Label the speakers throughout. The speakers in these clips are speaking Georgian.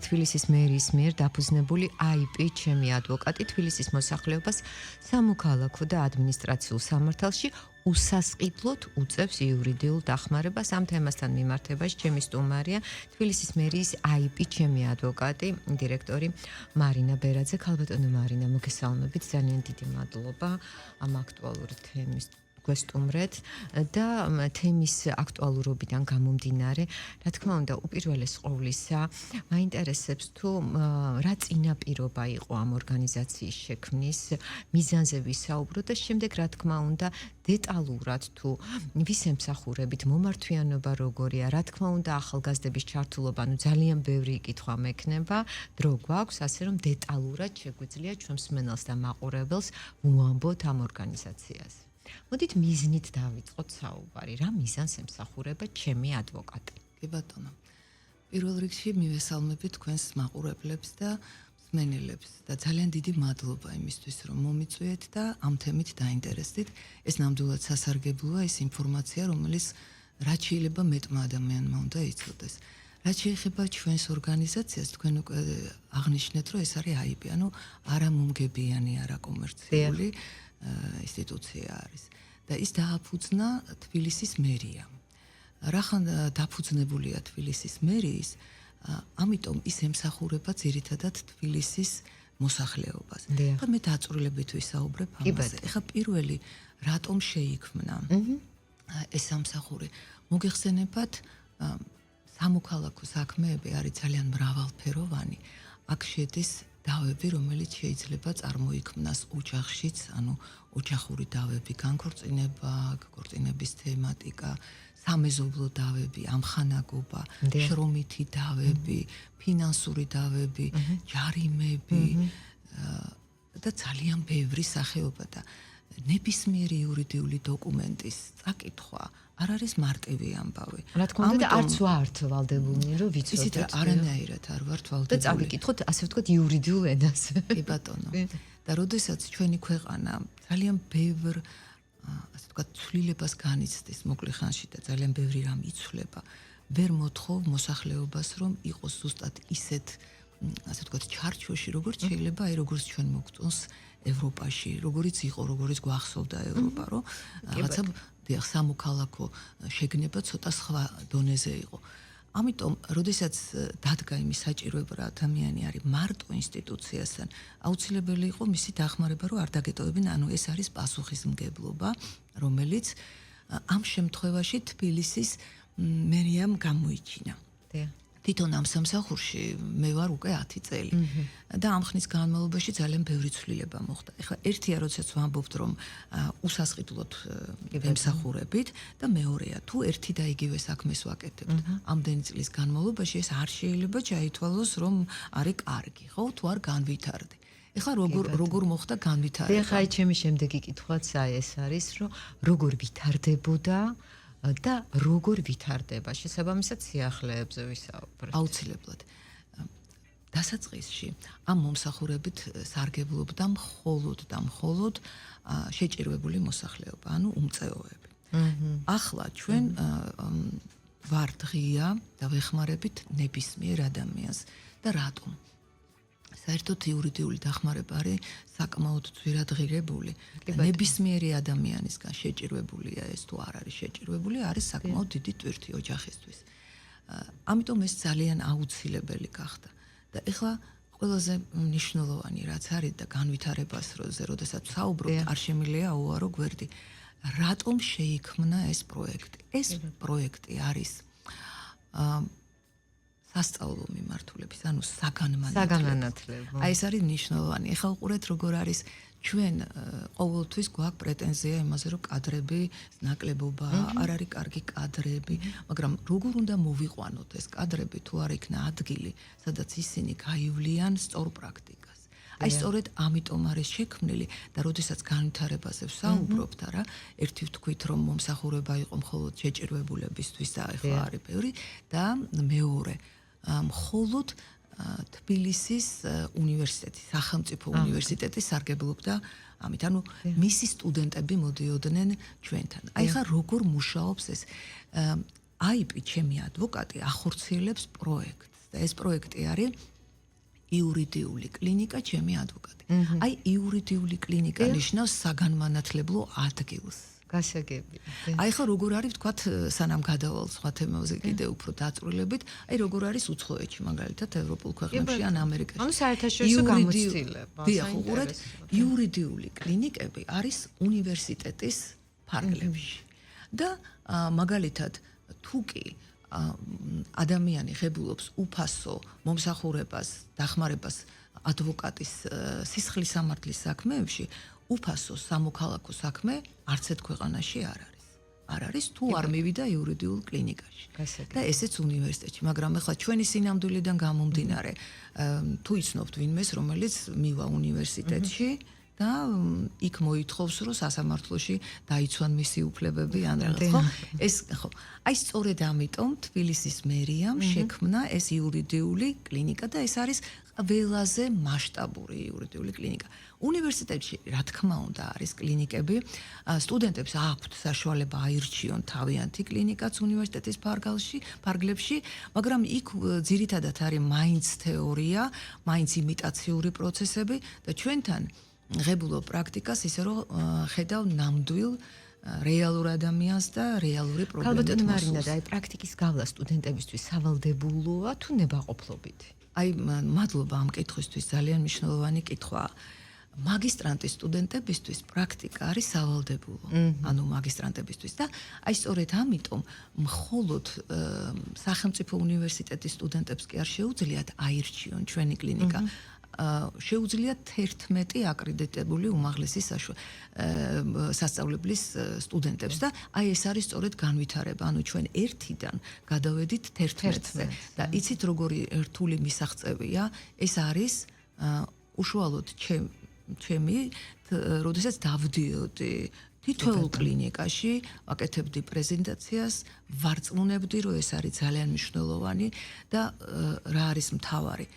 Speaker 1: თბილისის მერის მიერ დაფუძნებული IP ჩემი ადვოკატი თბილისის მოსახლეობას სამოქალაქო და ადმინისტრაციულ სამართალში უსასყიდლოდ უწევს იურიდიულ დახმარებას. ამ თემასთან მიმართებაში ჩემი სტუმარია თბილისის მერიის IP ჩემი ადვოკატი, დირექტორი მარინა ბერაძე. ქალბატონო მარინა, მოგესალმებით, ძალიან დიდი მადლობა ამ აქტუალური თემის გვესტუმრეთ და თემის აქტუალურობიდან გამომდინარე, რა თქმა უნდა, უპირველეს ყოვლისა, მაინტერესებს თუ რა წინაპირობა იყო ამ ორგანიზაციის შექმნის, მიზანზე ვისაუბრო და შემდეგ, რა თქმა უნდა, დეტალურად თუ ვის ემსახურებით, მომართვიანობა როგორია, რა თქმა უნდა, ახალგაზრდების ჩართულობა, ძალიან ბევრი კითხვა მექნება, დრო გვაქვს, ასე რომ დეტალურად შეგვიძლია ჩვენს მსმენელს და მაყურებელს ვუამბოთ ამ ორგანიზაციას. მოდით მიზნით დავიწყოთ საუბარი, რა მიზანს ემსახურება ჩემი ადვოკატი.
Speaker 2: კი ბატონო. პირველ რიგში მივესალმებით თქვენს მაყურებლებს და მსმენელებს და ძალიან დიდი მადლობა იმისთვის, რომ მომიწვიეთ და ამ თემით დაინტერესდით. ეს ნამდვილად სასარგებლოა ის ინფორმაცია, რომელიც რაც შეიძლება მეტმა ადამიანმა უნდა იცოდეს. რაც შეეხება ჩვენს ორგანიზაციას, თქვენ უკვე აღნიშნეთ, რომ ეს არის IP, ანუ არამომგებიანი, არაკომერციული ინსტიტუცია არის და ის დააფუძნა თბილისის მერიამ. რახან დაფუძნებულია თბილისის მერიის, ამიტომ ის ემსახურება ძირითადად თბილისის მოსახლეობას. ხა მე დაწვრილებით ვისაუბრებ ამაზე. ხა პირველი რატომ შეიქმნა ეს სამსახური? მოგეხსენებათ, სამოქალაქო საქმეები არის ძალიან მრავალფეროვანი. აქ შედის დავები, რომელიც შეიძლება წარმოიქმნას ოჯახშიც, ანუ ოჯახური დავები, განქორწინების თემატიკა, სამეზობლო დავები, ამხანაგობა, შრომითი დავები, ფინანსური დავები, ჯარიმები და ძალიან ბევრი სახეობა და ნებისმიერი იურიდიული დოკუმენტის წაკითხვა არ არის მარტივი ამბავი.
Speaker 1: რა თქმა უნდა, არც ვართ ვალდებულნი, რომ ვიცოდეთ.
Speaker 2: ისიც არანაირად არ ვართ ვალდებული.
Speaker 1: და წავიკითხოთ, ასე ვთქვათ, იურიდიულ ენაზე.
Speaker 2: კი ბატონო. და როდესაც ჩვენი ქვეყანა ძალიან ბევრ, ასე ვთქვათ, ცვლილებას განიცდის მოკლე ხანში და ძალიან ბევრი რამ იცვლება, ვერ მოთხოვ მოსახლეობას, რომ იყოს ზუსტად ისეთ, ასე ვთქვათ, ჩარჩოში, როგორც შეიძლება, აი როგორც ჩვენ მოგწონს ევროპაში, როგორიც იყო, როგორიც გვახსოვდა ევროპა, რომ რაღაცა სამოქალაქო შეგნება ცოტა სხვა დონეზე იყო. ამიტომ, როდესაც დადგა იმის საჭიროება, რომ ადამიანი არის მარტო ინსტიტუციასთან, აუცილებელი იყო მისი დახმარება, რომ არ დაგეტოვებინა, ანუ ეს არის პასუხისმგებლობა, რომელიც ამ შემთხვევაში თბილისის მერიამ გამოიჩინა. თვითონ ამ სამსახურში მე ვარ უკვე 10 წელი და ამ ხნის განმავლობაში ძალიან ბევრი ცვლილება მოხდა. ეხლა ერთია, როდესაც ვამბობთ, რომ უსასყიდლოდ ემსახურებით და მეორეა, თუ ერთი და იგივე საქმეს ვაკეთებთ, ამდენი წლის განმავლობაში ეს არ შეიძლება ჩაითვალოს, რომ არის კარგი, ხო, თუ არ განვითარდი. ეხლა როგორ მოხდა განვითარება?
Speaker 1: ეხლა ჩემი შემდეგი კითხვაც ეს არის, რომ როგორ ვითარდებოდა და როგორ ვითარდება, შესაბამისად სიახლეებზე ვისაუბრეთ.
Speaker 2: აუცილებლად. დასაწყისში ამ მომსახურებით სარგებლობდა მხოლოდ შეჭირვებული მოსახლეობა, ანუ უმწეოები. ახლა ჩვენ ვართ ღია და ვეხმარებით ნებისმიერ ადამიანს და რატომ? საერთოდ იურიდიული დახმარება არის საკმაოდ ძვირადღირებული. ნებისმიერი ადამიანისგან შეჭირვებულია ეს თუ არ არის შეჭირვებული, არის საკმაოდ დიდი ტვირთი ოჯახისთვის. ამიტომ ეს ძალიან აუცილებელი გახდა. და ეხლა ყველაზე მნიშვნელოვანი რაც არის და განვითარებას როდესაც საუბრობთ, არ შემიძლია აუარო გვერდი. რატომ შეიქმნა ეს პროექტი? ეს პროექტი არის სასწავლო მიმართულების, ანუ საგანმანათლებლო. აი ეს არის მნიშვნელოვანი. ეხლა უყურეთ როგორ არის ჩვენ ყოველთვის გვაქვს პრეტენზია იმაზე, რომ კადრები ნაკლებობა, არ არის კარგი კადრები, მაგრამ როგორ უნდა მოვიყვანოთ ეს კადრები, თუ არ იქნა ადგილი, სადაც ისინი გაივლიან სწორ პრაქტიკას. აი სწორედ ამიტომ არის შექმნილი და როდესაც განვითარებაზე ვსაუბრობთ, არა, ერთი ვთქვით, რომ მომსახურება იყო მხოლოდ შეჭირვებულებისთვის და ეხლა არის ბევრი და მეორე მხოლოდ თბილისის უნივერსიტეტი, სახელმწიფო უნივერსიტეტი სარგებლობდა ამით. ანუ მისი სტუდენტები მოდიოდნენ ჩვენთან. აი ხა როგორ მუშაობს ეს IP ჩემი ადვოკატი ახორციელებს პროექტს და ეს პროექტი არის იურიდიული კლინიკა ჩემი ადვოკატი. აი იურიდიული კლინიკა ნიშნავს საგანმანათლებლო ადგილს.
Speaker 1: გასაგები.
Speaker 2: აი ხო როგორ არის ვთქვათ სანამ გადავალ სხვა თემებზე კიდე უფრო დაწვრილებით, აი როგორ არის უცხოეთში მაგალითად ევროპულ ქვეყნებში ან ამერიკაში.
Speaker 1: ანუ საერთაშორისო გამოცდილება.
Speaker 2: დიახ, უყურეთ, იურიდიული კლინიკები არის უნივერსიტეტის ფარგლებში. და მაგალითად თუ კი ადამიანი ღებულობს უფასო მომსახურებას, დახმარებას ადვოკატის სისხლის სამართლის საქმეებში, უფასო სამოქალაქო საქმე არც ერთ ქვეყანაში არ არის. არ არის თუ არ მივიდა იურიდიულ კლინიკაში. და ესეც უნივერსიტეტში, მაგრამ ახლა ჩვენი სინამდვილიდან გამომდინარე, თუ იცნობთ ვინმეს, რომელიც მივა უნივერსიტეტში და იქ მოითხოვს, რომ სასამართლოში დაიცვან მისი უფლებები ან რაღაც, ხო? ეს ხო. აი სწორედ ამიტომ თბილისის მერიამ შექმნა ეს იურიდიული კლინიკა და ეს არის ყველაზე მასშტაბური იურიდიული კლინიკა. უნივერსიტეტში, რა თქმა უნდა, არის კლინიკები, სტუდენტებს აქვთ საშუალება აირჩიონ თავიანთი კლინიკაც უნივერსიტეტის ფარგლებში, მაგრამ იქ ძირითადად არის მაინც თეორია, მაინც იმიტაციური პროცესები და ჩვენთან ღებულობ პრაქტიკას ისე რომ ხედავ ნამდვილ რეალურ ადამიანს და რეალური პრობლემებს.
Speaker 1: ალბათ მარინა და აი პრაქტიკის გავლა სტუდენტებისთვის სავალდებულოა თუ ნებაყოფლობითი?
Speaker 2: აი მადლობა ამ კითხვისთვის, ძალიან მნიშვნელოვანი კითხვაა. მაგისტრანტის სტუდენტებისთვის პრაქტიკა არის სავალდებულო. ანუ მაგისტრანტებისთვის და აი სწორედ ამიტომ მხოლოდ სახელმწიფო უნივერსიტეტის სტუდენტებს კი არ შეუძლიათ აირჩიონ ჩვენი კლინიკა. შეუძლიათ 11 აკრედიტებული უმაღლესი სასწავლებლის სტუდენტებს და აი ეს არის სწორედ განვითარება. ანუ ჩვენ 1-დან გადავედით 11-ზე და იცით როგორი რთული მისაღწევია, ეს არის უშუალოდ ჩემი, როდესაც დავდიოდი თითოეულ კლინიკაში, ვაკეთებდი პრეზენტაციას, ვარწმუნებდი, რომ ეს არის ძალიან მნიშვნელოვანი და რა არის მთავარი.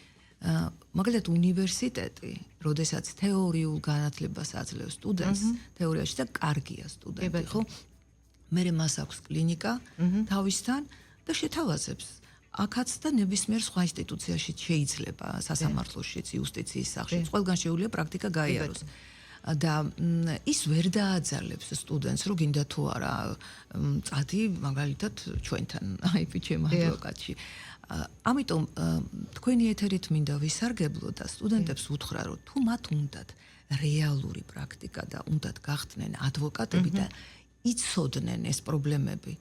Speaker 2: მაგალითად უნივერსიტეტი, როდესაც თეორიულ განათლებას აძლევს სტუდენტს, თეორიაში და კარგია სტუდენტი, ხო? მერე მას აქვს კლინიკა თავისთან და შეთავაზებს. აქაც და ნებისმიერ სხვა ინსტიტუციაში შეიძლება, სასამართლოშიც, იუსტიციის სახლშიც, ყველგან შეუძლია პრაქტიკა გაიაროს. და ის ვერ დააძალებს სტუდენტს, რომ გინდა თუ არა წადი მაგალითად ჩვენთან, აი ჩემ ადვოკატში. ამიტომ თქვენი ეთერით მინდა ვისარგებლო და სტუდენტებს უთხრა, რომ თუ მათ უნდათ რეალური პრაქტიკა და უნდათ გახდნენ ადვოკატები და იცოდნენ ეს პრობლემები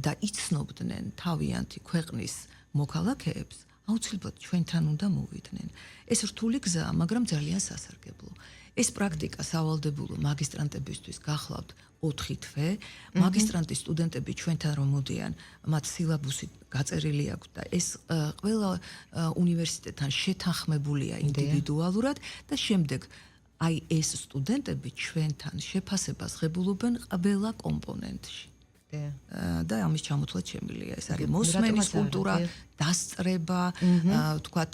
Speaker 2: და იცნობდნენ თავიანთი ქვეყნის მოქალაქეებს, აუცილებლად ჩვენთან უნდა მოვიდნენ. ეს რთული გზაა, მაგრამ ძალიან სასარგებლო. ეს პრაქტიკა სავალდებულო მაგისტრანტებისთვის გახლავთ 4 თვე. მაგისტრანტის სტუდენტები ჩვენთან რომ მოდიან, მათ სილაბუსი გაწერილი აქვს და ეს ყველა უნივერსიტეტთან შეთანხმებულია ინდივიდუალურად და შემდეგ აი ეს სტუდენტები ჩვენთან შეფასებას ღებულობენ ყველა კომპონენტში. და ამის ჩამოთვლა შემიძლია. ეს არის მოსმენის კულტურა, დასწრება, ვთქვათ,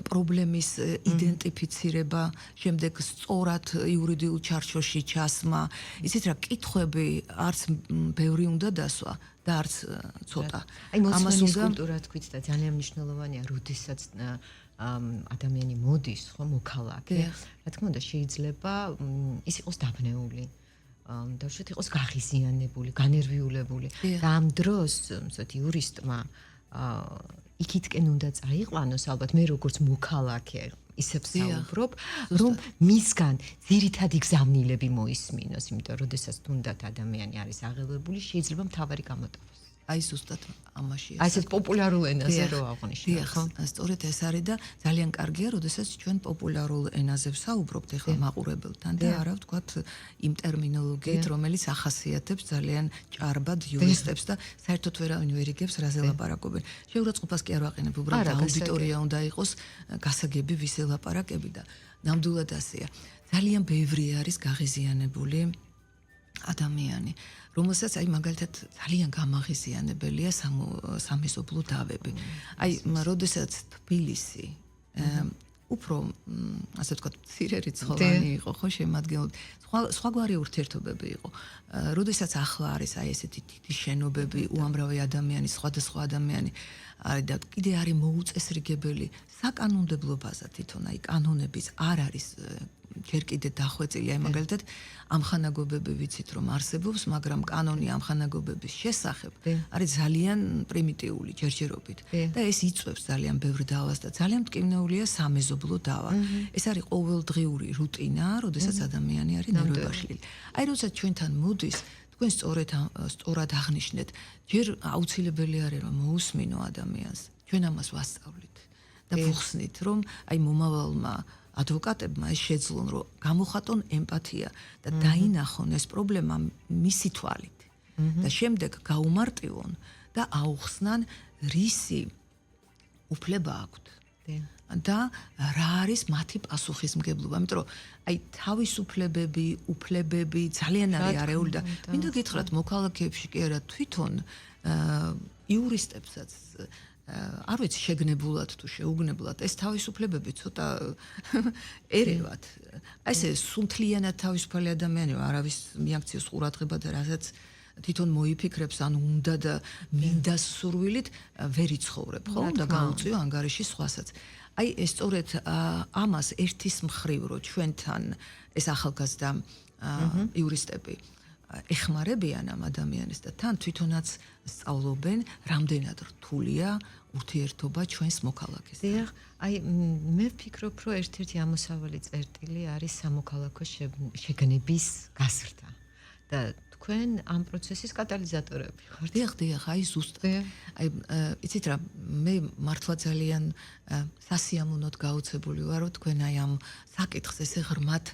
Speaker 2: პრობლემის იდენტიფიცირება, შემდეგ სწორად იურიდიულ ჩარჩოში ჩასმა. იცით რა, კითხვები არც ბევრი უნდა დასვა და არც ცოტა.
Speaker 1: აი მოსმენის კულტურა თქვით და ძალიან მნიშვნელოვანია, როდესაც ადამიანი მოდის, ხო, მოქალაქე. რა თქმა უნდა, შეიძლება ის იყოს დაბნეული. და უშუალოდ იყოს გაღიზიანებული, განერვიულებული. და ამ დროს, ზოგადად იურისტმა იქითკენ უნდა წაიყვანოს, ალბათ მე როგორც მოქალაქე ისევ საუბრობ, რომ მისგან ძირითადი გზავნილები მოისმინოს, იმიტომ რომ როდესაც თუნდაც ადამიანი არის აღელვებული, შეიძლება მთავარი გამოტოვოს.
Speaker 2: აი ზუსტად ამაში
Speaker 1: აი ეს პოპულარულ ენაზე რო აღნიშნე,
Speaker 2: ხო? სწორედ ეს არის და ძალიან კარგია, როდესაც ჩვენ პოპულარულ ენაზე ვსაუბრობთ ახლა მაყურებელთან და არა ვთქვათ იმ ტერმინოლოგიით, რომელიც ახასიათებს ძალიან ჭარბად იურისტებს და საერთოდ ვერავინ ვერ იგებს რაზე ლაპარაკობენ. შეურაცხყოფას კი არ ვაყენებ, უბრალოდ აუდიტორია უნდა იყოს გასაგები ვის ელაპარაკები და ნამდვილად ასეა. ძალიან ბევრი არის გაღიზიანებული ადამიანი, რომელსაც აი მაგალითად ძალიან გამაღიზიანებელია სამეზობლო დავები. აი, როდესაც თბილისი უფრო ასე ვთქვათ, მცირე რიცხოვანი იყო, ხო, შემადგენლობ. სხვაგვარი ურთიერთობები იყო. როდესაც ახლა არის აი ესეთი დიდი შენობები, უამრავი ადამიანი, სხვადასხვა ადამიანი არის და კიდე არის მოუწესრიგებელი საკანონმდებლობაზე თვითონ აი კანონების არ არის ჯერ კიდე დახვეწილი, აი მაგალითად ამხანაგობები ვიცით რომ არსებობს, მაგრამ კანონი ამხანაგობების შესახებ არის ძალიან პრიმიტიული ჯერჯერობით და ეს იწვევს ძალიან ბევრ დავას და ძალიან მტკივნეულია სამეზობლო დავა. ეს არის ყოველდღიური რუტინა, როდესაც ადამიანი არის ნერვებაშლილი. აი როცა ჩვენთან მოდის, თქვენ სწორად აღნიშნეთ, ჯერ აუცილებელი არის რომ მოусმინო ადამიანს. ჩვენ ამას ვასწავლით და ვუხსნით რომ აი მომავალმა ადვოკატებმა ეს შეძლონ რომ გამოხატონ ემპათია და დაინახონ ეს პრობლემა მისი თვალით და შემდეგ გაუმარტივონ და აუხსნან რისი უფლება აქვთ და რა არის მათი პასუხისმგებლობა, იმიტომ რომ აი თავისუფლებები, უფლებები ძალიან არის არეული და მინდა გითხრათ მოქალაქეებში კი არა თვითონ იურისტებსაც არ ვიცი შეგნებულად თუ შეუგნებლად ეს თავისუფლებები ცოტა ერევათ. აი ესე სუნთლიანად თავისუფალი ადამიანი არავის მიაქციოს ყურადღება და რასაც თვითონ მოიფიქრებს ან უნდა და მინდა სურვილით ვერ იცხოვრებ, ხო? და გაუწიო ანგარიში სხვასაც. აი ეს სწორედ ამას ერთის მხრივ რო ჩვენთან ეს ახალგაზრდა იურისტები ეხმარებიან ამ ადამიანს და თან თვითონაც სწავლობენ, რამდენად რთულია ურთიერთობა ჩვენს მოქალაქეს.
Speaker 1: დიახ, აი მე ვფიქრობ, რომ ერთ-ერთი ამოსავალი წერტილი არის სამოქალაქო შეგნების გაზრდა და თქვენ ამ პროცესის კატალიზატორები ხართ.
Speaker 2: დიახ, აი ზუსტად. აი იცით რა, მე მართლა ძალიან სასიამოვნოდ გაოცებული ვარ, რომ თქვენ აი ამ საკითხს ესე ღრმად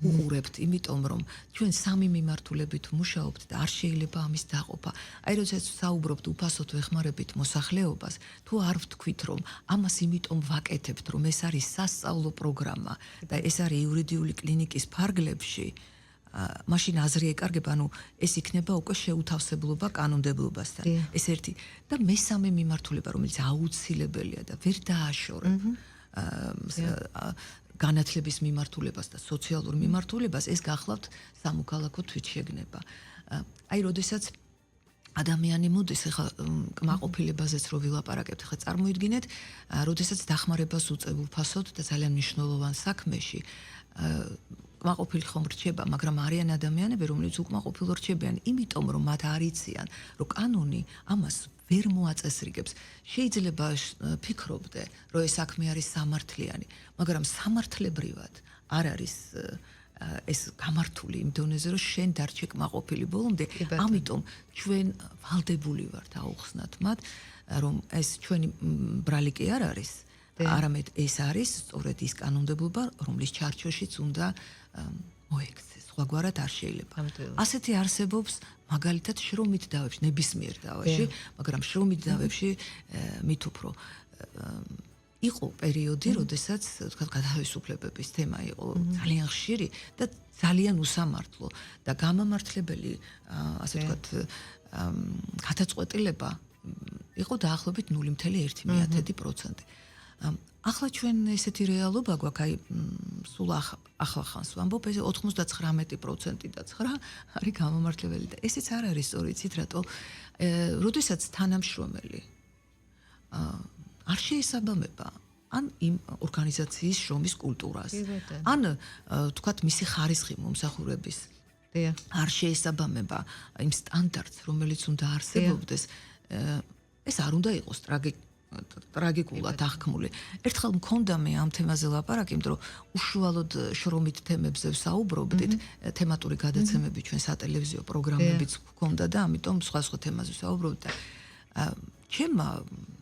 Speaker 2: უყურებთ, იმიტომ რომ ჩვენ სამი მიმართულებით მუშაობთ და არ შეიძლება ამის დაყოფა. აი როდესაც საუბრობთ უფასოდ ვეხმარებით მოსახლეობას, თუ არ ვთქვით რომ ამას იმიტომ ვაკეთებთ, რომ ეს არის სასწავლო პროგრამა და ეს არის იურიდიული კლინიკის ფარგლებში, მაშინ აზრი ეკარგება, ანუ ეს იქნება უკვე შეუთავსებლობა კანონმდებლობასთან. ეს ერთი და მესამე მიმართულება, რომელიც აუცილებელია და ვერ დააშორებ განათლების მიმართულებას და სოციალურ მიმართულებას, ეს გახლავთ სამოქალაქო თვითშეგნება. აი, როდესაც ადამიანი მოდის, ახლა კმაყოფილებაზეც რო ვილაპარაკებთ, ახლა წარმოიდგინეთ, როდესაც დახმარებას უწევ უფასოდ და ძალიან მნიშვნელოვან საქმეში კმაყოფილი ხომ რჩება, მაგრამ არიან ადამიანები, რომლებიც უკმაყოფილო რჩებიან, იმიტომ რომ მათ არ იციან, რომ კანონი ამას ვერ მოაწესრიგებს. შეიძლება ფიქრობდე, რომ ეს საქმე არის სამართლიანი, მაგრამ სამართლებრივად არ არის ეს გამართული იმ დონეზე, რომ შენ დარჩე კმაყოფილი ბოლომდე, ამიტომ ჩვენ ვალდებული ვართ აუხსნათ მათ, რომ ეს ჩვენი ბრალი კი არ არის, არამედ ეს არის სწორედ ის კანონმდებლობა, რომლის ჩარჩოშიც უნდა მოექცეს, სხვაგვარად არ შეიძლება. ასეთი არსებობს მაგალითად შრომით დავებში, ნებისმიერ დავაში, მაგრამ შრომით დავებში მით უფრო იყო პერიოდი, როდესაც თქვა გათავისუფლებების თემა იყო ძალიან ხშირი და ძალიან უსამართლო და გამამართლებელი, ასე ვთქვათ, გადაწყვეტილება იყო დაახლოებით 0.1%. ახლა ჩვენ ესეთი რეალობა გვაქვს, აი სულ ახლა ხანს ვამბობ, ეს 99% და 9 არის გამამართლებელი და ესეც არ არის სწორი, იცით რატო? როდესაც თანამშრომელი არ შეესაბამება ან იმ ორგანიზაციის შრომის კულტურას, ან თქვათ მისი ხარისხი მომსახურების არ შეესაბამება იმ სტანდარტს, რომელიც უნდა არსებობდეს, ეს არ უნდა იყოს ტრაგიკულად აღქმული. ერთხელ მქონდა მე ამ თემაზე ლაპარაკი, იმიტომ რომ უშუალოდ შრომით თემებზე ვსაუბრობდით, თემატური გადაცემები ჩვენ სატელევიზიო პროგრამებიც გქონდა და ამიტომ სხვა თემაზე ვსაუბრობდით და ჩემმა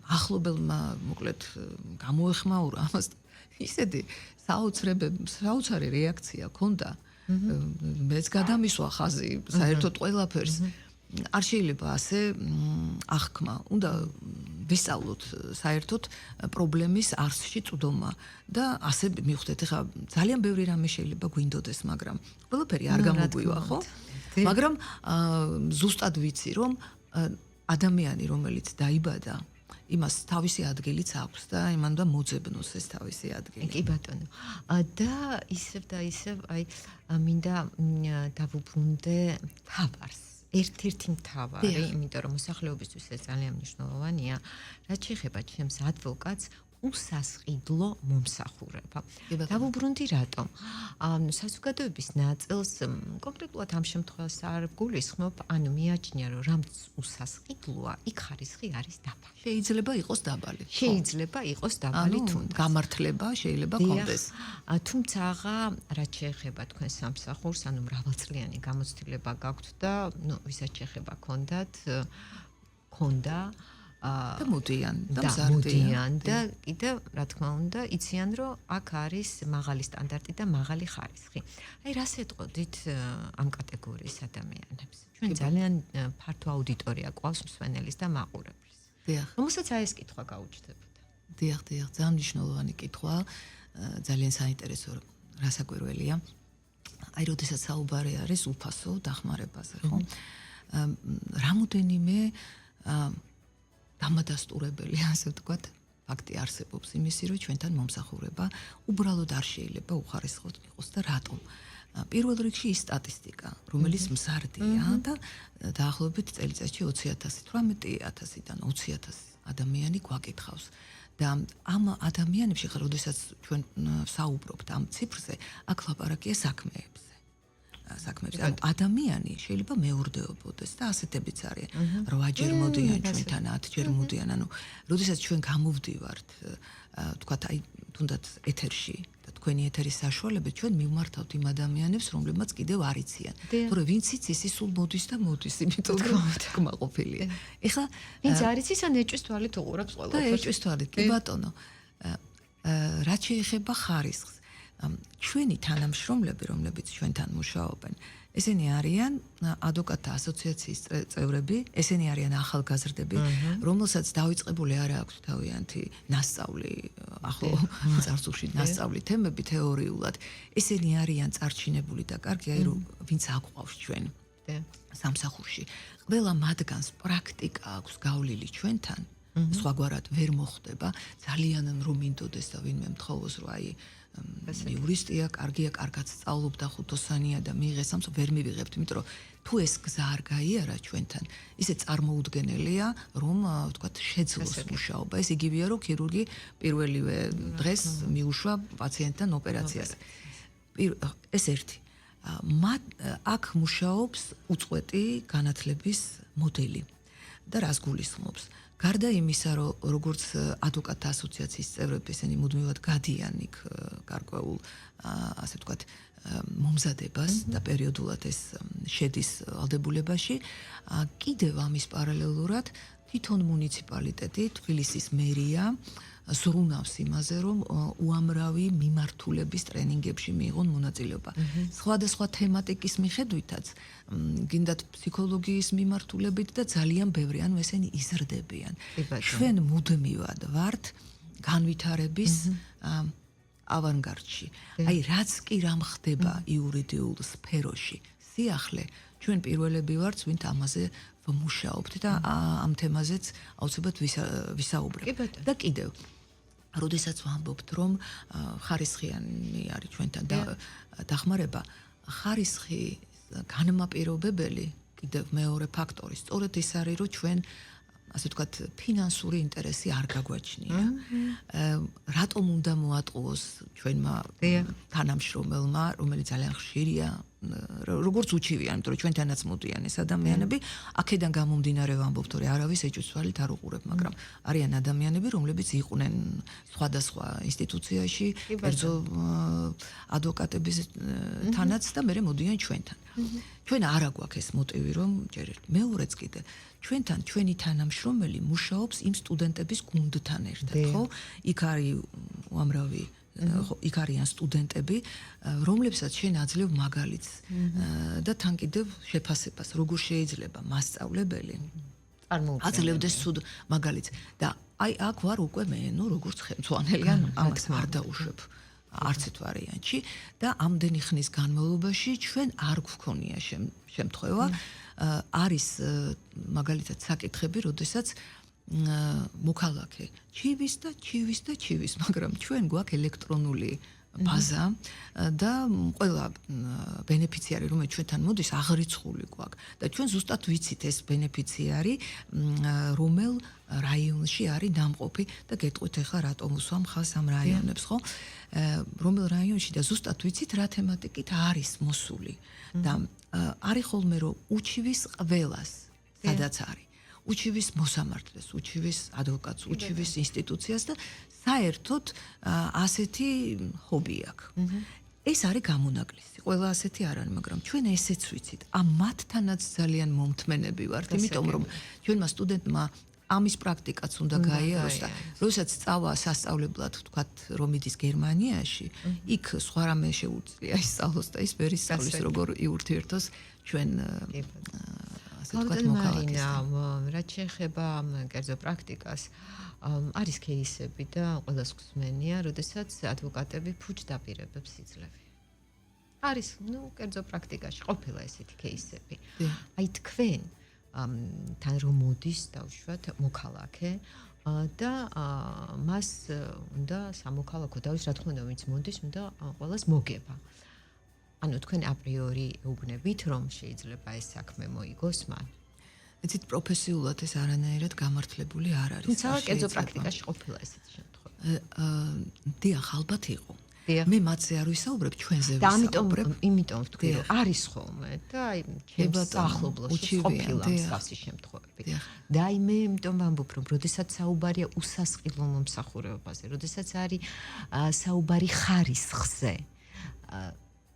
Speaker 2: ახლობელმა მოკლედ გამოეხმაურა ამას ისეთი საოცარი რეაქცია ჰქონდა, მეც გადამისვა ხაზი საერთოდ ყველაფერს. არ შეიძლება ასე აღქმა, უნდა ვისწავლოთ საერთოდ პრობლემის არსში წვდომა და ასე მივხვდეთ, ხა ძალიან ბევრი რამე შეიძლება გვინდოდეს, მაგრამ ყველაფერი არ გამოგვივა, ხო? მაგრამ ზუსტად ვიცი, რომ ადამიანი, რომელიც დაიბადა იმას თავისი ადგილიც აქვს და იმან და მოძებნოს ეს თავისი ადგილი.
Speaker 1: კი ბატონო. და ისევ აი მინდა დავუბრუნდე თავარს. ერთ-ერთი მთავარი, იმიტომ რომ მოსახლეობისთვის ეს ძალიან მნიშვნელოვანია, რაც შეეხება ჩემს ადვოკატს უსასყიდლო მომსახურება. დავუბრუნდი რატომ? საზოგადოების ნაწილს კონკრეტულად ამ შემთხვევას არ გულისხმობ, ანუ მიაჩნია რომ რამც უსასყიდლოა, იქ ხარისხი არის დაბალი.
Speaker 2: შეიძლება იყოს დაბალი.
Speaker 1: შეიძლება იყოს დაბალი თუნდაც.
Speaker 2: გამართლება შეიძლება კონდეს.
Speaker 1: თუმცა რაც შეეხება თქვენ სამსახურს, ანუ მრავალწლიანი გამოცდილება გაქვთ და ვისაც შეეხება ქონდა
Speaker 2: და მოდიან და
Speaker 1: მზარდიან და კიდევ რა თქმა უნდა იციან რომ აქ არის მაღალი სტანდარტი და მაღალი ხარისხი. აი რას ეტყოდით ამ კატეგორიის ადამიანებს? ჩვენ ძალიან ფართო აუდიტორია ყავს მსვენელის და მაყურებლის.
Speaker 2: დიახ.
Speaker 1: რომელსაც აი ეს კითხვა გაუჩნდებოდა.
Speaker 2: დიახ, ძალიან მნიშვნელოვანი კითხვა, ძალიან საინტერესო რასაკვირველია. აი როდესაც საუბარი არის უფასო დახმარებაზე, ხო? რამოდენიმე დამადასტურებელი, ასე ვთქვათ, ფაქტი არსებობს იმისი, რომ ჩვენთან მომსახურება უბრალოდ არ შეიძლება უხარისხოდ იყოს და რატომ? პირველ რიგში ის სტატისტიკა, რომელიც მზარდია და დაახლოებით წელიწადში 20,000, 18,000-დან 20,000 ადამიანი გვაკითხავს. და ამ ადამიანებში ხარ, როდესაც ჩვენ საუბრობთ ამ ციფრზე, აქ ლაპარაკია საქმეებზე. ანუ ადამიანი შეიძლება მეურდეობოდეს და ასეთებიც არიან. 8-ჯერ მოდიან ჩვენთან, 10-ჯერ მოდიან. ანუ როდესაც ჩვენ გამოვდივართ, თქვათ აი თუნდაც ეთერში და თქვენი ეთერის საშუალებით ჩვენ მივმართავთ იმ ადამიანებს, რომლებმაც კიდევ არ იციან. თორე ვინც იცის, ის სულ მოდის და მოდის, იმიტომ რომ კმაყოფილია. ეხლა
Speaker 1: ვინც არ იცის, ან ეჭვის თვალით უყურებს ყველაფერს.
Speaker 2: და ეჭვის თვალით, კი ბატონო. რაც შეეხება ხარისხს, ჩვენი თანამშრომლები, რომლებიც ჩვენთან მუშაობენ, ესენი არიან ადვოკატთა ასოციაციის წევრები, ესენი არიან ახალგაზრდები, რომელსაც დაიწყებული არ აქვს თავიანთი მასწავლი, ახლო წარსულში მასწავლი თემები თეორიულად. ესენი არიან წარჩინებული და კარგი, აი რომ ვინც აყვავს ჩვენ სამსახურში. ყველა მათგანს პრაქტიკა აქვს გავლილი ჩვენთან. სხვაგვარად ვერ მოხდება, ძალიან რომ მინდოდეს და ვინმე მთხოვოს რომ აი იურისტია, კარგია, კარგად სწავლობდა ხუთოსანია და მიიღეს სამს ვერ მივიღებთ, იმიტომ რომ თუ ეს გზა არ გაიარა ჩვენთან, ისე წარმოუდგენელია, რომ ვთქვათ, შეძლოს მუშაობა. ეს იგივეა, რომ ქირურგი პირველივე დღეს მიუშვა პაციენტთან ოპერაციას. ეს ერთი. აქ მუშაობს უწყვეტი განათლების მოდელი და რას გულისხმობს? გარდა იმისა, რომ როგორც ადვოკატთა ასოციაციის წევრები ესენი მუდმივად გადიან იქ გარკვეულ, ასე ვთქვათ, მომზადებას და პერიოდულად ეს შედის ვალდებულებაში, კიდევ ამის პარალელურად თვითონ მუნიციპალიტეტი, თბილისის მერია ზრუნავს იმაზე, რომ უამრავი მიმართულების ტრენინგებში მიიღონ მონაწილეობა. სხვადასხვა თემატიკის მიხედვითაც, გინდათ ფსიქოლოგიის მიმართულებით და ძალიან ბევრი, ანუ ესენი იზრდებიან. ჩვენ მუდმივად ვართ განვითარების ავანგარდში. აი რაც კი რამ ხდება იურიდიულ სფეროში, სიახლე, ჩვენ პირველები ვართ, ვინც ამაზე ვმუშაობთ და ამ თემაზეც აუცილებლად ვისაუბრებთ. და კიდევ როდესაც ვამბობთ, რომ ხარისხიანი არის ჩვენთან დახმარება, ხარისხი განმაპირობებელი კიდევ მეორე ფაქტორი, სწორედ ის არის, რომ ჩვენ ასე ვთქვათ, ფინანსური ინტერესი არ გაგვაჩნია. რატომ უნდა მოატყუოს ჩვენმა თანამშრომელმა, რომელიც ძალიან ხშირია, როგორც უჩივია, იმიტომ რომ ჩვენთანაც მოდიან ეს ადამიანები, აქედან გამომდინარე ვამბობთ, რომ არავის ეჭვის თვალით არ უყურებ, მაგრამ არიან ადამიანები, რომლებიც იყვნენ სხვადასხვა ინსტიტუციაში, კერძო ადვოკატების თანაც და მერე მოდიან ჩვენთან. ჩვენ არ აგვაქვს ეს მოტივი, რომ ჯერეთ. მეორეც კიდე, ჩვენთან ჩვენი თანამშრომელი მუშაობს იმ სტუდენტების გუნდთან ერთად, ხო? იქ არის უამრავი იქ არიან სტუდენტები, რომლებსაც შენ აძლევ მაგალითს და თან კიდევ შეფასებას, როგორ შეიძლება მასწავლებელი აძლევდეს ცუდ მაგალითს და აი აქ ვარ უკვე მე, როგორც ხელმძღვანელი, ანუ ამას არ დაუშვებ არცეთ ვარიანტში და ამდენი ხნის განმავლობაში ჩვენ არ გვქონია შემთხვევა არის მაგალითად საკითხები, როდესაც მოქალაქე ჩივის, მაგრამ ჩვენ გვაქვს ელექტრონული ბაზა და ყველა ბენეფიციარი, რომელიც ჩვენთან მოდის, აღრიცხული გვაქვს და ჩვენ ზუსტად ვიცით ეს ბენეფიციარი რომელ რაიონში არის დამყოფი და გეტყვით ახლა რატომ უსვამ ხას ამ რაიონებს, ხო? რომელ რაიონში და ზუსტად ვიცით რა თემატიკით არის მოსული და არის ხოლმე რომ უჩივის ყველას, სადაც არის უჩივის მოსამართლეს, უჩივის ადვოკატს, უჩივის ინსტიტუციას და საერთოდ ასეთი ჰობი აქვს. ეს არის გამონაკლისი. ყველა ასეთი არ არის, მაგრამ ჩვენ ესეც ვიცით. მათთანაც ძალიან მომთმენები ვართ, იმიტომ რომ ჩვენმა სტუდენტმა ამის პრაქტიკაც უნდა გაიაროს და როდესაც სწავლა სასწავლებლად ვთქვათ, რომ მიდის გერმანიაში, იქ სხვა რამე შეუძლია ისწავლოს და ის ვერ ისწავლის როგორ იურთიერთოს ჩვენ
Speaker 1: მალინა, რაც შეეხება კერძო პრაქტიკას, არის кейსები და ყველას გვსმენია, როდესაც ადვოკატები ფუჭდაპირებებს იძლევენ. არის, კერძო პრაქტიკაში ყოფილა ესეთი кейსები. აი თქვენ თან რომ მოდის დავუშვათ მოქალაქე და მას უნდა სამოქალაქო დავის, რა თქმა უნდა, ვინც მოდის, უნდა ყველას მოგება. ანუ თქვენ აპრიორი ეუბნებით, რომ შეიძლება ეს საქმე მოიგოს მან.
Speaker 2: იცით, პროფესიულად ეს არანაირად გამართლებული არ არის.
Speaker 1: თუმცა კერძო პრაქტიკაში ყოფილა ესეთი შემთხვევა.
Speaker 2: დიახ, ალბათ იყო. მე მათზე არ ვისაუბრებ, ჩვენზე
Speaker 1: და
Speaker 2: ვისაუბრებ.
Speaker 1: იმიტომ ვთქვი, რომ არის ხოლმე და აი ჩემს ახლობლოში ყოფილა მსგავსი შემთხვევები. და აი მე იმიტომ ვამბობ, რომ როდესაც საუბარია უსასყიდლო მომსახურებაზე, როდესაც არის საუბარი ხარისხზე,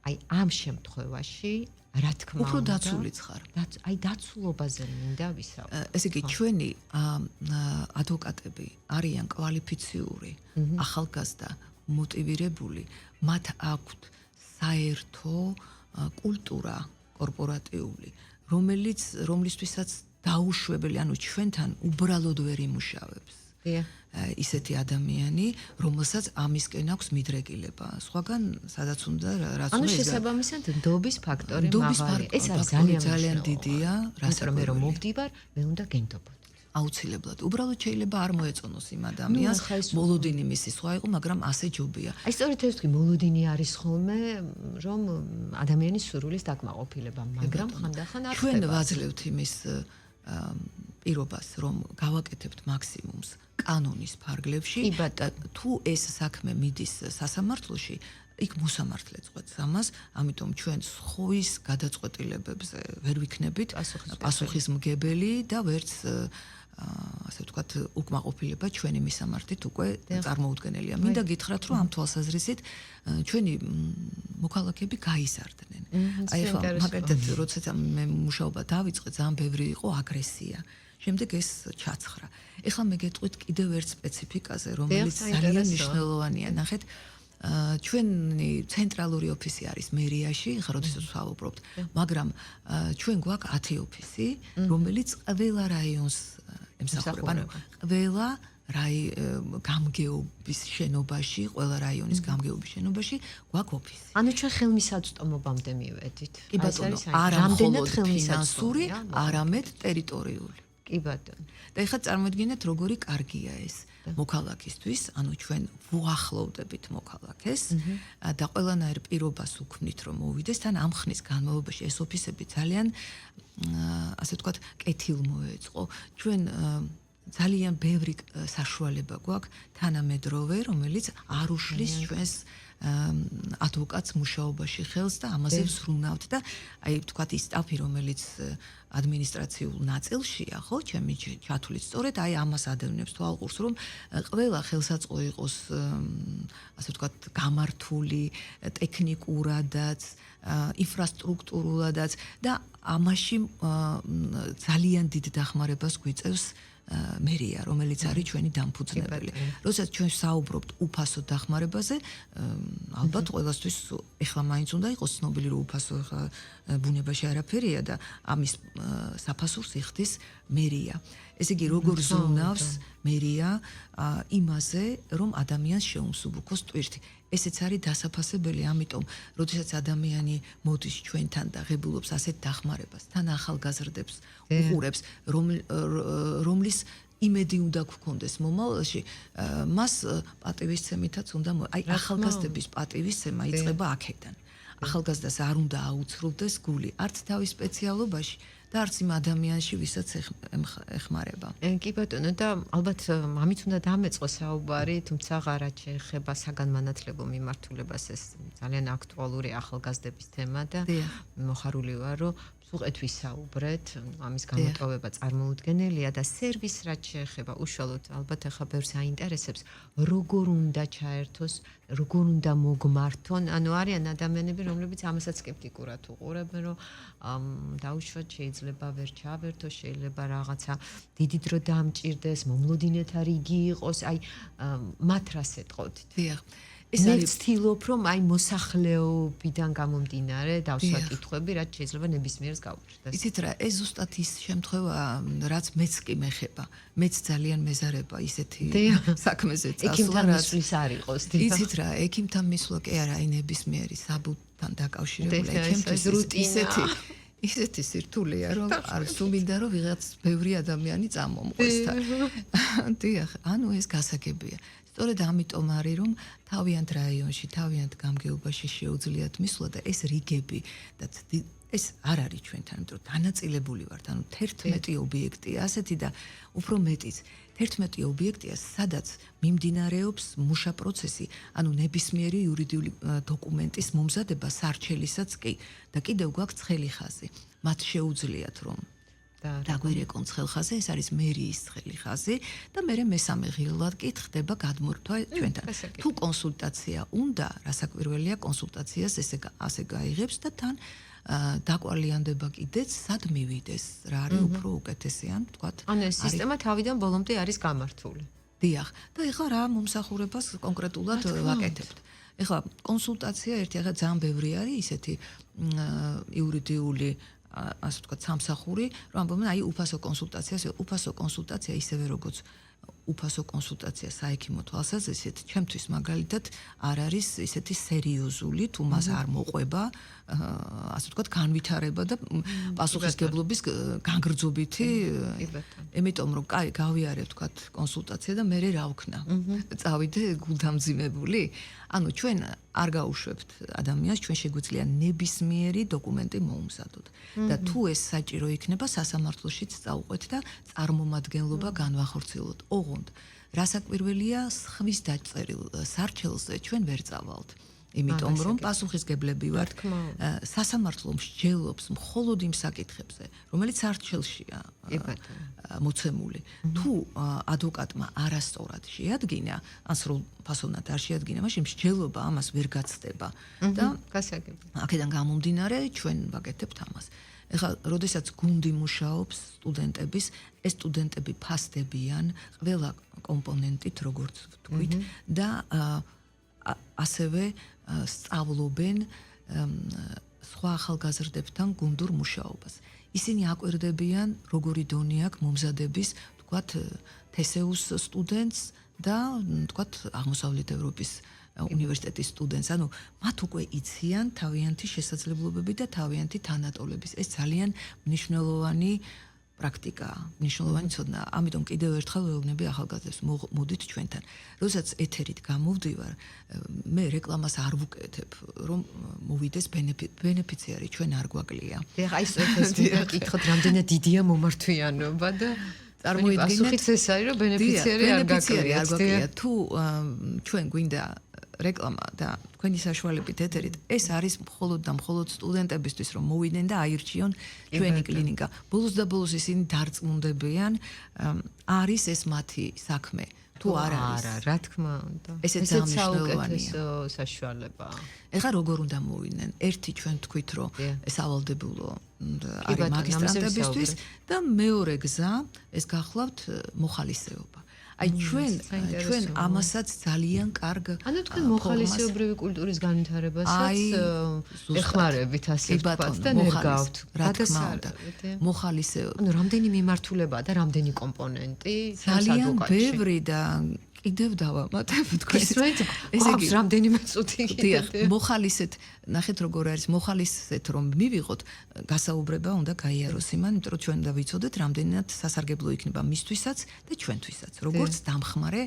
Speaker 1: აი ამ შემთხვევაში რა თქმა უნდა
Speaker 2: უფრო დაცულიც ხარ.
Speaker 1: აი დაცულობაზე მინდა ვისაუბრო.
Speaker 2: ესე იგი ჩვენი ადვოკატები არიან კვალიფიციური, ახალგაზრდა, მოტივირებული, მათ აქვთ საერთო კულტურა კორპორატიული, რომლისთვისაც დაუშვებელი, ანუ ჩვენთან უბრალოდ ვერ იმუშავებს. ისეთი ადამიანი, რომელსაც ამისკენ აქვს მიდრეკილება. სხვაგან სადაც უნდა რაც
Speaker 1: უნდა შესაბამისად ნდობის ფაქტორი მაღალია. ეს არის
Speaker 2: ძალიან დიდია,
Speaker 1: რასაც მე რომ მოვდივარ, მე უნდა გენდობოთ.
Speaker 2: აუცილებლად. უბრალოდ შეიძლება არ მოეწონოს იმ ადამიანს, მოლოდინი მისი სხვა იყო, მაგრამ ასე ჯობია.
Speaker 1: აი სწორედ ეს თქვი, მოლოდინი არის ხოლმე, რომ ადამიანის სურვილის დაკმაყოფილება, მაგრამ ხანდახან არ ხდება.
Speaker 2: ჩვენ ვაძლევთ იმის პირობას, რომ გავაკეთებთ მაქსიმუმს კანონის ფარგლებში და თუ ეს საქმე მიდის სასამართლოში, იქ მოსამართლე წყვეტს ამას, ამიტომ ჩვენ სხვის გადაწყვეტილებებზე ვერ ვიქნებით პასუხისმგებელი და ვერც ასე ვთქვათ, უკმაყოფილება ჩვენი მისამართით უკვე წარმოუდგენელია. მინდა გითხრათ, რომ ამ თვალსაზრისით ჩვენი მოქალაქეები გაიზარდნენ. აი ხო, მაგალითად, როდესაც მე მუშაობა დავიწყე, ძალიან ბევრი იყო აგრესია. შემდეგ ეს ჩაცხრა. ეხლა მე გეტყვით კიდევ ერთ სპეციფიკაზე, რომელიც ძალიან მნიშვნელოვანია. ნახეთ, ჩვენი ცენტრალური ოფისი არის მერიაში, ხა როდესაც ვსაუბრობთ, მაგრამ ჩვენ გვაქვს 10 ოფისი, რომელიც ყველა რაიონს ემსახურება. ანუ ყველა გამგეობის შენობაში, ყველა რაიონის გამგეობის შენობაში გვაქვს ოფისი.
Speaker 1: ანუ ჩვენ ხელმისაწვდომობამდე მივედით.
Speaker 2: კი ბატონო, არა მხოლოდ ფინანსური, არამედ ტერიტორიული.
Speaker 1: კი ბატონო.
Speaker 2: და ეხლა წარმოიდგინეთ, როგორი კარგია ეს მოქალაქისთვის, ანუ ჩვენ ვუახლოვდებით მოქალაქეს და ყველანაირ პირობას უქმნით, რომ მოვიდეს, თან ამ ხნის განმავლობაში ეს ოფისები ძალიან ასე ვთქვათ, კეთილ მოეწყო. ჩვენ ძალიან ბევრი საშუალება გვაქვს თანამედროვე, რომელიც არ უშლის ჩვენს ადვოკატს მუშაობაში ხელს და ამაზე ვზრუნავთ და აი ვთქვათ ის სტაფი, რომელიც ადმინისტრაციულ ნაწილშია, ხო, ჩემი ჩათვლით სწორედ აი ამას ადევნებს თვალყურს, რომ ყველა ხელსაწყო იყოს ასე ვთქვათ გამართული ტექნიკურადაც, ინფრასტრუქტურულადაც და ამაში ძალიან დიდ დახმარებას გვიწევს მერია, რომელიც არის ჩვენი დამფუძნებელი. როდესაც ჩვენ საუბრობთ უფასო დახმარებაზე, ალბათ ყველასთვის ეხლა მაინც უნდა იყოს ცნობილი, რომ უფასო ეხლა ბუნებაში არაფერია და ამის საფასურს იხდის მერია. ესე იგი, როგორ ზრუნავს მერია იმაზე, რომ ადამიანს შეუმსუბუქოს ტვირთი. ესეც არის დასაფასებელი, ამიტომ, როდესაც ადამიანი მოდის ჩვენთან და ღებულობს ასეთ დახმარებას, თან ახალგაზრდებს უყურებს, რომლის იმედი უნდა გქონდეს მომავალში, მას პატივისცემითაც უნდა აი ახალგაზრდების პატივისცემა იწყება აქედან. ახალგაზრდას არ უნდა აუცრუდეს გული, არც თავის სპეციალობაში და არც იმ ადამიანში, ვისაც ეხმარება.
Speaker 1: კი ბატონო და ალბათ ამით უნდა დამეწყოს საუბარი, თუმცა აღარაც შეეხება საგანმანათლებლო მიმართულებას ეს ძალიან აქტუალური ახალგაზრდების თემა და მოხარული ვარ, რომ სუყეთ ვისაუბრეთ, ამის გამოტოვება წარმოუდგენელია და სერვის რაც შეეხება უშუალოდ ალბათ ახლა ბევრს აინტერესებს, როგორ უნდა ჩაერთოს, როგორ უნდა მოგმართონ, ანუ არიან ადამიანები, რომლებიც ამასაც სკეპტიკურად უყურებენ, რომ დაუშვათ შეიძლება ვერ ჩავერთო, შეიძლება რაღაცა დიდი დრო დამჭირდეს, მომლოდინეთა რიგი იყოს, აი მათ რას ეტყოდით?
Speaker 2: დიახ.
Speaker 1: მე ვცდილობ, რომ აი მოსახლეობიდან გამომდინარე დავსვა კითხვები, რაც შეიძლება ნებისმიერს გაუჩნდეს.
Speaker 2: იცით რა, ეს ზუსტად ის შემთხვევა, რაც მეც კი მეხება. მეც ძალიან მეზარება ისეთი საქმეზე წასვლა,
Speaker 1: ექიმთან მისვლის არ იყოს.
Speaker 2: იცით რა, ექიმთან მისვლა კი არა, აი ნებისმიერი საბუთთან დაკავშირებული ექიმთვის ისეთი სირთულეა, რომ არ სუმინდა რომ ვიღაც ბევრი ადამიანი წამომყვეს თან. დიახ, ანუ ეს გასაგებია. სწორედ ამიტომ არის რომ თავიანთ რაიონში, თავიანთ გამგეობაში შეუძლიათ მისვლა და ეს რიგები და ეს არ არის ჩვენთან, იმიტომ რომ დანაწილებული ვართ, ანუ 11 ობიექტია ასეთი და უფრო მეტიც 11 ობიექტია, სადაც მიმდინარეობს მუშა პროცესი, ანუ ნებისმიერი იურიდიული დოკუმენტის მომზადება სარჩელისაც კი და კიდევ გვაქვს ცხელი ხაზი. მათ შეუძლიათ რომ დაგვირეკონ ცხელ ხაზზე, ეს არის მერიის ცხელი ხაზი და მე მესამე ღილად კი ხდება გადმორთვა ჩვენთან. თუ კონსულტაცია უნდა, რასაკვირველია კონსულტაციას ასე გაიღებს და თან დაკვალიანდება კიდეც სად მივიდეს, რა არის უფრო უკეთესი, ან თქვათ.
Speaker 1: ანუ ეს სისტემა თავიდან ბოლომდე არის გამართული.
Speaker 2: დიახ, და ეხლა რა მომსახურებას კონკრეტულად ვაკეთებთ. ეხლა კონსულტაცია ერთი ახლა ძალიან ბევრი არის ისეთი იურიდიული ასე ვთქვათ სამსახური, რომ ამბობენ აი უფასო კონსულტაცია ისევე როგორც უფასო კონსულტაცია საექიმო თვალსაზრისით, ჩემთვის მაგალითად არ არის ისეთი სერიოზული, თუ მას არ მოყვება, ასე ვთქვათ, განვითარება და პასუხისგებლობის განგრძობითი, იმიტომ რომ კაი გავიარე ვთქვათ კონსულტაცია და მე რა ვქნა? წავიდე გულდამძიმებული? ანუ ჩვენ არ გაუშვებთ ადამიანს, ჩვენ შეგვიძლია ნებისმიერი დოკუმენტი მოუმზადოთ. და თუ ეს საჭირო იქნება, სასამართლოშიც წავყვეთ და წარმომადგენლობა განვახორციელოთ. ოღონდ, რასაკვირველია, ხმის დაწერილ სარჩელზე ჩვენ ვერ წავალთ. იმიტომ რომ პასუხისგებლები ვართ, სასამართლო მსჯელობს მხოლოდ იმ საკითხებზე, რომელიც სარჩელშია მოცემული. თუ ადვოკატმა არასწორად შეადგინა, ან სრულ ფასოვნად არ შეადგინა, მაშინ მსჯელობა ამას ვერ გაცდება და აქედან გამომდინარე ჩვენ ვაკეთებთ ამას. ეხლა, როდესაც გუნდი მუშაობს სტუდენტების, ეს სტუდენტები ფასდებიან ყველა კომპონენტით, როგორც ვთქვით, და ასევე სწავლობენ სხვა ახალგაზრდებთან გუნდურ მუშაობას. ისინი აკვირდებიან, როგორი დონე აქვს მომზადების, თქვათ, თესეუს სტუდენტს და, თქვათ, აღმოსავლეთ ევროპის უნივერსიტეტის სტუდენტს. ანუ მათ უკვე იციან თავიანთი შესაძლებლობები და თავიანთი თანატოლების. ეს ძალიან მნიშვნელოვანი პრაქტიკაა, მნიშვნელოვანი ცოდნა. ამიტომ კიდევ ერთხელ ვეუბნები ახალგაზრდებს, მოდით ჩვენთან. როდესაც ეთერით გამოვდივარ, მე რეკლამას არ ვუკეთებ, რომ მოვიდეს ბენეფიციარი, ჩვენ არ გვაკლია.
Speaker 1: ეხლა აი ეს მეკითხოთ, რამდენად დიდია მომართვიანობა და წარმოიდგინეთ ეს არის, რომ ბენეფიციარი არ გაკლია.
Speaker 2: თუ ჩვენ გვინდა რეკლამა და თქვენი საშუალებით ეთერით, ეს არის მხოლოდ და მხოლოდ სტუდენტებისთვის, რომ მოვიდნენ და აირჩიონ ჩვენი კლინიკა. ბოლოს და ბოლოს ისინი დარწმუნდებიან, არის ეს მათი საქმე. თუ არ არის,
Speaker 1: რა თქმა უნდა.
Speaker 2: ესეც საუკეთესო
Speaker 1: საშუალებაა.
Speaker 2: ეხლა როგორ უნდა მოვიდნენ? ერთი ჩვენ თქვით, რომ ეს ავალდებულო არის მაგისტრანტებისთვის და მეორე გზა ეს გახლავთ მოხალისეობა. აი ჩვენ ამასაც ძალიან კარგ
Speaker 1: ანუ თქვენ მოხალისეობრივი კულტურის განვითარებასაც ეხმარებით ასე ვთქვათ და ნერგავთ.
Speaker 2: რა თქმა უნდა. მოხალისეობა.
Speaker 1: ანუ რამდენი მიმართულებაა და რამდენი კომპონენტი
Speaker 2: ძალიან ბევრი და კიდევ დავამატებ თქვენ.
Speaker 1: ისმენთ, გვაქვს რამდენიმე წუთი.
Speaker 2: დიახ, მოხალისეთ, ნახეთ როგორ არის, მოხალისეთ რომ მივიღოთ, გასაუბრება უნდა გაიაროს იმან, იმიტომ რომ ჩვენ უნდა ვიცოდეთ, რამდენად სასარგებლო იქნება მისთვისაც და ჩვენთვისაც, როგორც დამხმარე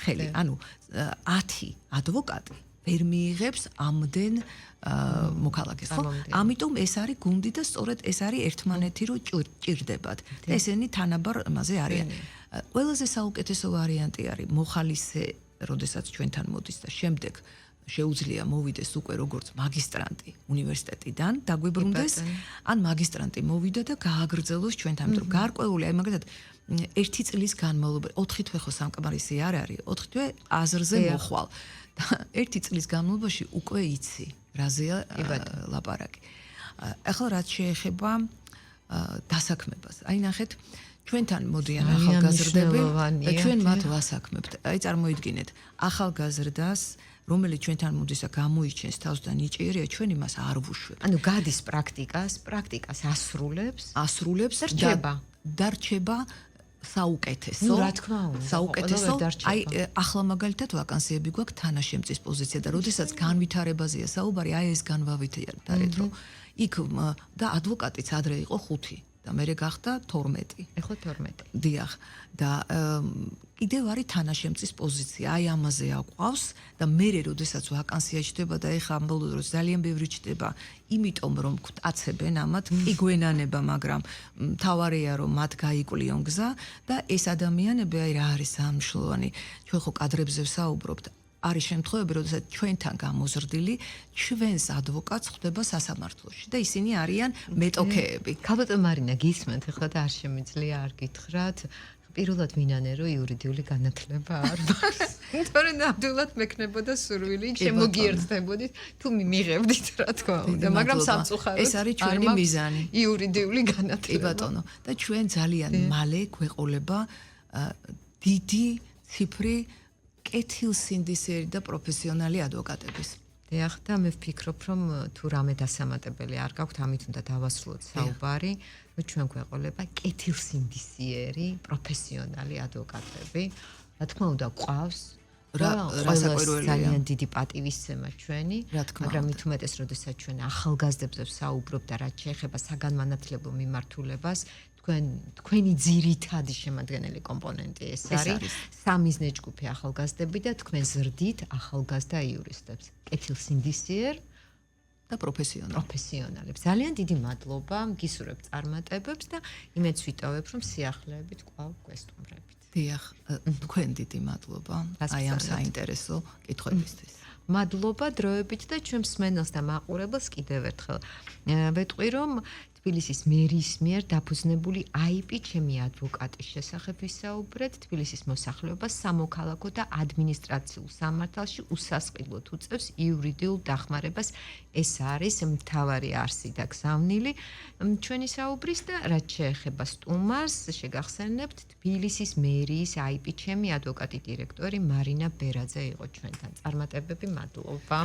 Speaker 2: ხელი. ანუ 10 ადვოკატი ვერ მიიღებს ამდენ მოქალაქეს, ხო? ამიტომ ეს არის გუნდი და სწორედ ეს არის ერთმანეთი რო ჭირდებათ. და ესენი თანაბარ მასე არიან. ყველაზე საუკეთესო ვარიანტი არის მოხალისე, როდესაც ჩვენთან მოდის და შემდეგ შეუძლია მოვიდეს უკვე როგორც მაგისტრანტი უნივერსიტეტიდან, დაგვიბრუნდეს, ან მაგისტრანტი მოვიდა და გააგრძელოს ჩვენთან, იმიტომ რომ გარკვეული, აი მაგალითად 1 წლის განმავლობაში 4 თვე ხო სამკმარისი არ არის, 4 თვე აზრზე მოხვალ. და 1 წლის განმავლობაში უკვე იცი, რაზეა ლაპარაკი. ახლა რაც შეეხება დასაქმებას. აი ნახეთ, ჩვენთან მოდიან ახალგაზრდები და ჩვენ მათ ვასაქმებთ. აი წარმოიდგინეთ, ახალგაზრდას რომელიც ჩვენთან მოდის და გამოიჩენს თავს და ნიჭიერია, ჩვენ იმას არ ვუშვებთ.
Speaker 1: ანუ გადის პრაქტიკას ასრულებს
Speaker 2: და რჩება საუკეთესო.
Speaker 1: რა თქმა უნდა,
Speaker 2: საუკეთესო. აი ახლა მაგალითად ვაკანსიები გვაქვს თანაშემწის პოზიცია და როდესაც განვითარებაზეა საუბარი, აი ეს განვავითარეთ, რომ იქ და ადვოკატიც ადრე იყო 5 და მე გახდა 12.
Speaker 1: ეხლა 12.
Speaker 2: დიახ. და კიდევ არის თანაშემწის პოზიცია, აი ამაზე აყვავს და მე როდესაც ვაკანსია ჩდება და ეხა ამ ბოლო დროს ძალიან ბევრი ჩდება, იმიტომ რომ გტაცებენ ამათ, კი გვენანება, მაგრამ მთავარია რომ მათ გაიკვლიონ გზა და ეს ადამიანები აი რა არის სამშლოვანი, ჩვენ ხო კადრებზე ვსაუბრობთ. არის შემთხვევები, როდესაც ჩვენთან გამოზრდილი ჩვენს ადვოკატს ხვდება სასამართლოში და ისინი არიან მეტოქეები.
Speaker 1: ქალბატონ მარინა, გისმენთ ახლა და არ შემიძლია არ გითხრათ. პირველად ვინანერო იურიდიული განათლება არ მაქვს. იმიტომ რომ ნამდვილად მექნებოდა სურვილი, შემოგიერთდებოდით, თუ მიღებდით, რა თქმა უნდა, მაგრამ სამწუხაროდ
Speaker 2: ეს არის ჩვენი მიზანი.
Speaker 1: იურიდიული განათლება.
Speaker 2: კი ბატონო, და ჩვენ ძალიან მალე გვეყოლება დიდი ციფრი კეთილსინდისიერი და პროფესიონალი ადვოკატების.
Speaker 1: დიახ, და მე ვფიქრობ, რომ თუ რამე დასამატებელი არ გაქვთ, ამით უნდა დავასრულოთ საუბარი, რომ ჩვენ გვეყოლება კეთილსინდისიერი პროფესიონალი ადვოკატები. რა თქმა უნდა, გვყავს
Speaker 2: რასაკვირველია.
Speaker 1: ძალიან დიდი პატივისცემა ჩვენი,
Speaker 2: მაგრამ
Speaker 1: მით უმეტეს, როდესაც ჩვენ ახალგაზრდებზე ვსაუბრობ და რაც შეეხება საგანმანათლებლო მიმართულებას, თქვენი ძირითადი შემადგენელი კომპონენტი ეს არის. სამიზნე ჯგუფი ახალგაზრდები და თქვენ ზრდით ახალგაზრდა იურისტებს. კეთილსინდისიერ
Speaker 2: და
Speaker 1: პროფესიონალებს. ძალიან დიდი მადლობა, გისურვებ წარმატებებს და იმედს ვიტოვებ, რომ სიახლეებით კვლავ გვესტუმრებით.
Speaker 2: დიახ, თქვენ დიდი მადლობა აი ამ საინტერესო კითხვებისთვის.
Speaker 1: მადლობა დროებით და ჩვენ მსმენელს და მაყურებელს კიდევ ერთხელ ვეტყვი, რომ თბილისის მერის მიერ დაფუძნებული IP ჩემი ადვოკატის შესახებ ვისაუბრეთ. თბილისის მოსახლეობას სამოქალაქო და ადმინისტრაციულ სამართალში უსასყიდლოდ უწევს იურიდიულ დახმარებას. ეს არის მთავარი არსი და გზავნილი ჩვენი საუბრის და რაც შეეხება სტუმარს, შეგახსენებთ თბილისის მერის IP ჩემი ადვოკატი დირექტორი მარინა ბერაძე იყო ჩვენთან. წარმატებები, მადლობა.